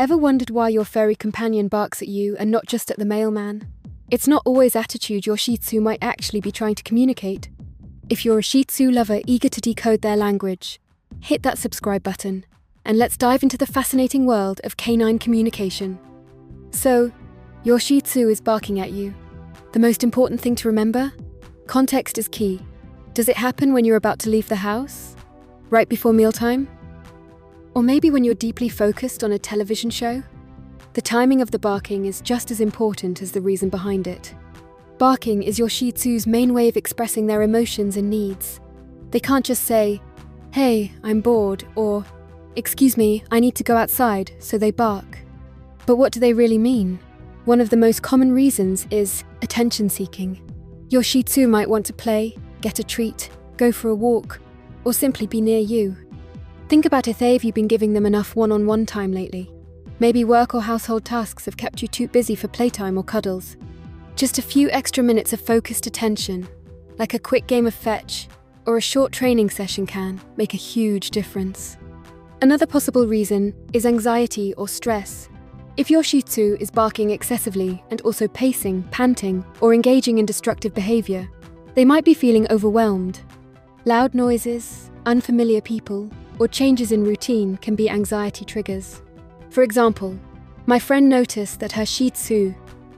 Ever wondered why your furry companion barks at you and not just at the mailman? It's not always attitude your Shih Tzu might actually be trying to communicate. If you're a Shih Tzu lover eager to decode their language, hit that subscribe button, and let's dive into the fascinating world of canine communication. So, your Shih Tzu is barking at you. The most important thing to remember? Context is key. Does it happen when you're about to leave the house? Right before mealtime? Or maybe when you're deeply focused on a television show? The timing of the barking is just as important as the reason behind it. Barking is your Shih Tzu's main way of expressing their emotions and needs. They can't just say, "Hey, I'm bored," or "Excuse me, I need to go outside," so they bark. But what do they really mean? One of the most common reasons is attention-seeking. Your Shih Tzu might want to play, get a treat, go for a walk, or simply be near you. Think about if you've been giving them enough one-on-one time lately. Maybe work or household tasks have kept you too busy for playtime or cuddles. Just a few extra minutes of focused attention, like a quick game of fetch or a short training session, can make a huge difference. Another possible reason is anxiety or stress. If your Shih Tzu is barking excessively and also pacing, panting, or engaging in destructive behavior, they might be feeling overwhelmed. Loud noises, unfamiliar people, or changes in routine can be anxiety triggers. For example, my friend noticed that her Shih Tzu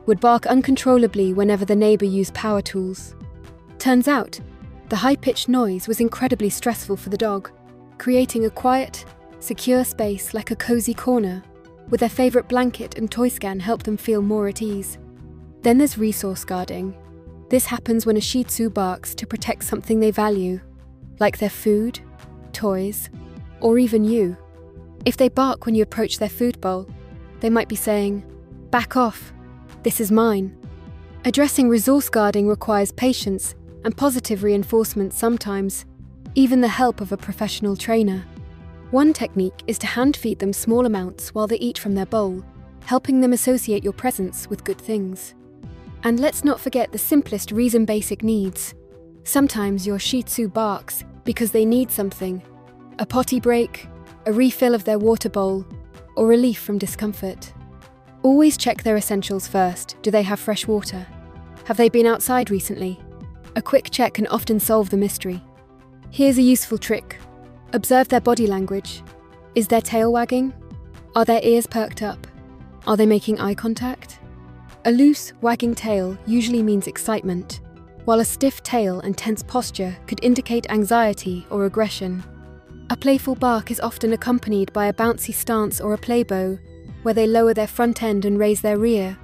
would bark uncontrollably whenever the neighbor used power tools. Turns out, the high-pitched noise was incredibly stressful for the dog, creating a quiet, secure space like a cozy corner, with their favorite blanket and toy scan help them feel more at ease. Then there's resource guarding. This happens when a Shih Tzu barks to protect something they value, like their food, toys, or even you. If they bark when you approach their food bowl, they might be saying, "Back off, this is mine." Addressing resource guarding requires patience and positive reinforcement sometimes, even the help of a professional trainer. One technique is to hand feed them small amounts while they eat from their bowl, helping them associate your presence with good things. And let's not forget the simplest reason: basic needs. Sometimes your Shih Tzu barks because they need something: a potty break, a refill of their water bowl, or relief from discomfort. Always check their essentials first. Do they have fresh water? Have they been outside recently? A quick check can often solve the mystery. Here's a useful trick. Observe their body language. Is their tail wagging? Are their ears perked up? Are they making eye contact? A loose, wagging tail usually means excitement, while a stiff tail and tense posture could indicate anxiety or aggression. A playful bark is often accompanied by a bouncy stance or a play bow, where they lower their front end and raise their rear.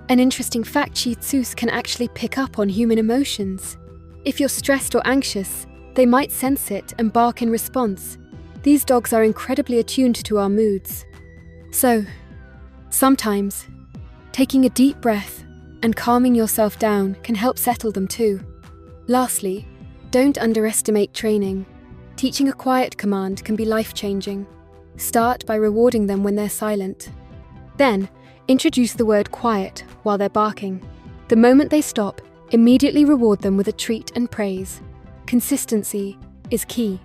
An interesting fact: Shih Tzus can actually pick up on human emotions. If you're stressed or anxious, they might sense it and bark in response. These dogs are incredibly attuned to our moods. So, sometimes, taking a deep breath and calming yourself down can help settle them too. Lastly, don't underestimate training. Teaching a quiet command can be life-changing. Start by rewarding them when they're silent. Then, introduce the word quiet while they're barking. The moment they stop, immediately reward them with a treat and praise. Consistency is key.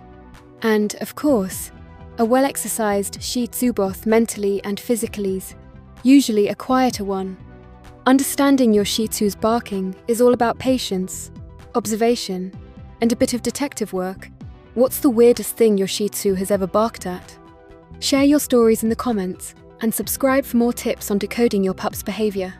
And, of course, a well-exercised Shih Tzu, both mentally and physically, is usually a quieter one. Understanding your Shih Tzu's barking is all about patience, observation, and a bit of detective work. What's the weirdest thing your Shih Tzu has ever barked at? Share your stories in the comments and subscribe for more tips on decoding your pup's behavior.